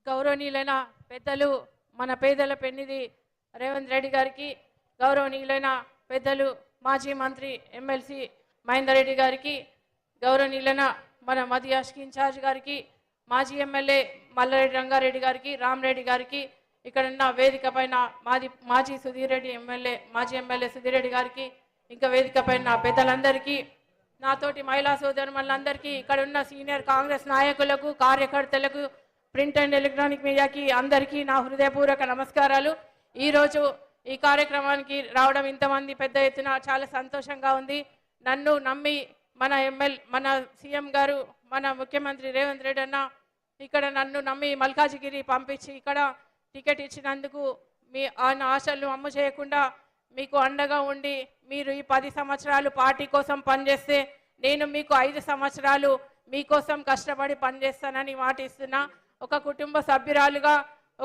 గౌరవనీయులైన పెద్దలు మన పేదల పెన్నిధి రేవంత్ రెడ్డి గారికి, గౌరవనీయులైన పెద్దలు మాజీ మంత్రి ఎమ్మెల్సీ మహేందర్ రెడ్డి గారికి, గౌరవనీయులైన మన మధ్యాష్కి ఇన్ఛార్జ్ గారికి, మాజీ ఎమ్మెల్యే మల్లారెడ్డి రంగారెడ్డి గారికి, రామరెడ్డి గారికి, ఇక్కడ ఉన్న వేదిక పైన మాజీ సుధీర్ రెడ్డి మాజీ ఎమ్మెల్యే సుధీర్ రెడ్డి గారికి, ఇంకా వేదిక పైన పెద్దలందరికీ, నాతోటి మహిళా సోదరులందరికీ, ఇక్కడ ఉన్న సీనియర్ కాంగ్రెస్ నాయకులకు, కార్యకర్తలకు, ప్రింట్ అండ్ ఎలక్ట్రానిక్ మీడియాకి అందరికీ నా హృదయపూర్వక నమస్కారాలు. ఈరోజు ఈ కార్యక్రమానికి రావడం ఇంతమంది పెద్ద ఎత్తున చాలా సంతోషంగా ఉంది. నన్ను నమ్మి మన సీఎం గారు, మన ముఖ్యమంత్రి రేవంత్ రెడ్డి అన్న ఇక్కడ నన్ను నమ్మి మల్కాజిగిరి పంపించి ఇక్కడ టికెట్ ఇచ్చినందుకు ఆయన ఆశలను అమ్ము చేయకుండా మీకు అండగా ఉండి మీరు ఈ 10 సంవత్సరాలు పార్టీ కోసం పనిచేస్తే నేను మీకు 5 సంవత్సరాలు మీకోసం కష్టపడి పనిచేస్తానని మాటిస్తున్నా. ఒక కుటుంబ సభ్యురాలుగా,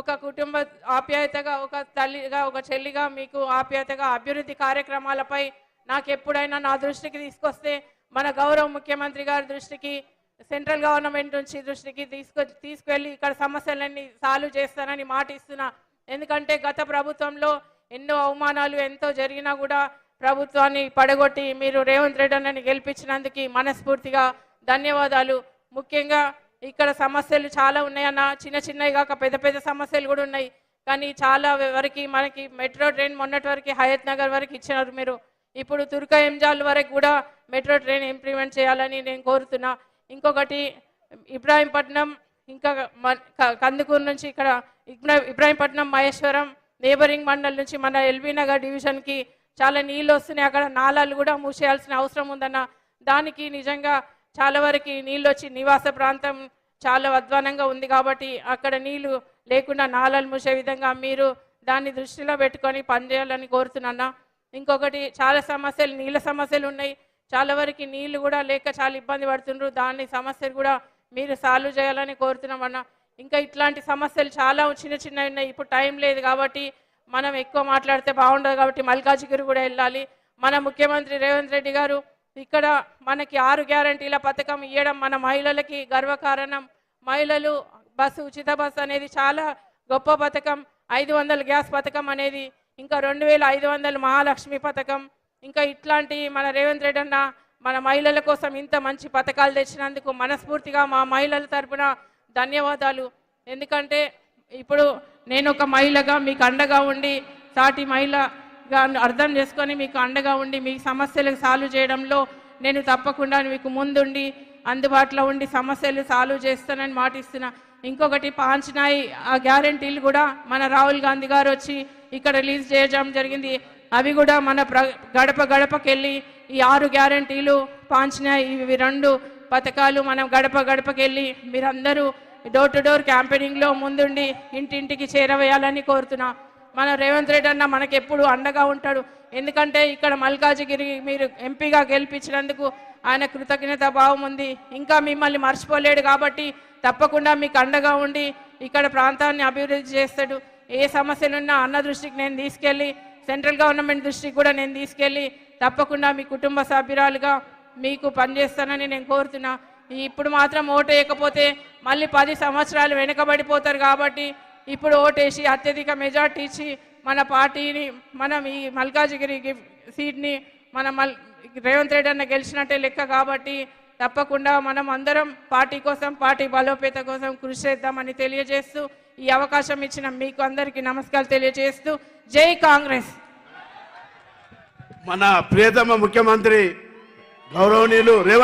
ఒక కుటుంబ ఆప్యాయతగా, ఒక తల్లిగా, ఒక చెల్లిగా మీకు ఆప్యాయతగా అభివృద్ధి కార్యక్రమాలపై నాకు ఎప్పుడైనా నా దృష్టికి తీసుకొస్తే మన గౌరవ ముఖ్యమంత్రి గారి దృష్టికి, సెంట్రల్ గవర్నమెంట్ నుంచి దృష్టికి తీసుకువెళ్ళి ఇక్కడ సమస్యలన్నీ సాల్వ్ చేస్తానని మాటిస్తున్నా. ఎందుకంటే గత ప్రభుత్వంలో ఎన్నో అవమానాలు ఎంతో జరిగినా కూడా ప్రభుత్వాన్ని పడగొట్టి మీరు రేవంత్ రెడ్డి అన్నని గెలిపించినందుకు మనస్ఫూర్తిగా ధన్యవాదాలు. ముఖ్యంగా ఇక్కడ సమస్యలు చాలా ఉన్నాయన్న, చిన్న చిన్నవి కాక పెద్ద పెద్ద సమస్యలు కూడా ఉన్నాయి. కానీ చాలా వరకు మనకి మెట్రో ట్రైన్ మొన్నటి వరకు హయత్ నగర్ వరకు ఇచ్చినారు మీరు. ఇప్పుడు తుర్కా ఎంజాల్ వరకు కూడా మెట్రో ట్రైన్ ఇంప్లిమెంట్ చేయాలని నేను కోరుతున్నా. ఇంకొకటి ఇబ్రాహీంపట్నం, ఇంకా కందుకూరు నుంచి ఇక్కడ ఇబ్రాహీంపట్నం, మహేశ్వరం నేబరింగ్ మండల్ నుంచి మన ఎల్బీ నగర్ డివిజన్కి చాలా నీళ్ళు వస్తున్నాయి. అక్కడ నాలాలు కూడా మూసేయాల్సిన అవసరం ఉందన్న. దానికి నిజంగా చాలా వరకు నీళ్ళు వచ్చి నివాస ప్రాంతం చాలా అధ్వానంగా ఉంది కాబట్టి అక్కడ నీళ్లు లేకుండా నాలాలు మూసే విధంగా మీరు దాన్ని దృష్టిలో పెట్టుకొని పనిచేయాలని కోరుతున్నా. ఇంకొకటి చాలా సమస్యలు, నీళ్ళ సమస్యలు ఉన్నాయి. చాలా వరకు నీళ్లు కూడా లేక చాలా ఇబ్బంది పడుతుండ్రు. దాని సమస్యలు కూడా మీరు సాల్వ్ చేయాలని కోరుతున్నామన్నా. ఇంకా ఇట్లాంటి సమస్యలు చాలా చిన్న చిన్నవి ఉన్నాయి. ఇప్పుడు టైం లేదు కాబట్టి మనం ఎక్కువ మాట్లాడితే బాగుండదు కాబట్టి మల్కాజిగిరి కూడా వెళ్ళాలి. మన ముఖ్యమంత్రి రేవంత్ రెడ్డి గారు ఇక్కడ మనకి 6 గ్యారంటీల పథకం ఇవ్వడం మన మహిళలకి గర్వకారణం. మహిళలు ఉచిత బస్సు అనేది చాలా గొప్ప పథకం. 500 గ్యాస్ పథకం అనేది, ఇంకా 2500 మహాలక్ష్మి పథకం, ఇంకా ఇట్లాంటి మన రేవంత్ రెడ్డి అన్న మన మహిళల కోసం ఇంత మంచి పథకాలు తెచ్చినందుకు మనస్ఫూర్తిగా మా మహిళల తరపున ధన్యవాదాలు. ఎందుకంటే ఇప్పుడు నేను ఒక మహిళగా మీకు అండగా ఉండి, సాటి మహిళగా అర్థం చేసుకొని మీకు అండగా ఉండి మీ సమస్యలకు సాల్వ్ చేయడంలో నేను తప్పకుండా మీకు ముందుండి అందుబాటులో ఉండి సమస్యలు సాల్వ్ చేస్తానని మాటిస్తున్నా. ఇంకొకటి పాంచనాయి ఆ గ్యారంటీలు కూడా మన రాహుల్ గాంధీ గారు వచ్చి ఇక్కడ రిలీజ్ చేయడం జరిగింది. అవి కూడా మన గడప గడపకెళ్ళి ఈ 6 గ్యారంటీలు పాంచనాయి ఇవి 2 పథకాలు మనం గడప గడపకెళ్ళి మీరందరూ డోర్ టు డోర్ క్యాంపెయినింగ్లో ముందుండి ఇంటింటికి చేరవేయాలని కోరుతున్నా. మన రేవంత్ రెడ్డి అన్న మనకు ఎప్పుడు అండగా ఉంటాడు. ఎందుకంటే ఇక్కడ మల్కాజిగిరి మీరు ఎంపీగా గెలిపించినందుకు ఆయన కృతజ్ఞత భావం ఉంది. ఇంకా మిమ్మల్ని మర్చిపోలేడు కాబట్టి తప్పకుండా మీకు అండగా ఉండి ఇక్కడ ప్రాంతాన్ని అభివృద్ధి చేస్తాడు. ఏ సమస్యలున్నా అన్న దృష్టికి నేను తీసుకెళ్ళి, సెంట్రల్ గవర్నమెంట్ దృష్టికి కూడా నేను తీసుకెళ్ళి తప్పకుండా మీ కుటుంబ సభ్యురాలుగా మీకు పనిచేస్తానని నేను కోరుతున్నా. ఇప్పుడు మాత్రం ఓటు వేయకపోతే మళ్ళీ 10 సంవత్సరాలు వెనుకబడిపోతారు కాబట్టి ఇప్పుడు ఓటేసి అత్యధిక మెజార్టీ ఇచ్చి మన పార్టీని, మనం ఈ మల్కాజిగిరి సీట్ని మనం రేవంత్ రెడ్డి అన్న గెలిచినట్టే లెక్క కాబట్టి తప్పకుండా మనం అందరం పార్టీ కోసం, పార్టీ బలోపేత కోసం కృషి చేద్దామని తెలియజేస్తూ ఈ అవకాశం ఇచ్చిన మీకు అందరికీ నమస్కారాలు తెలియజేస్తూ జై కాంగ్రెస్. మన ప్రియతమ ముఖ్యమంత్రి గౌరవనీయులు రేవంత్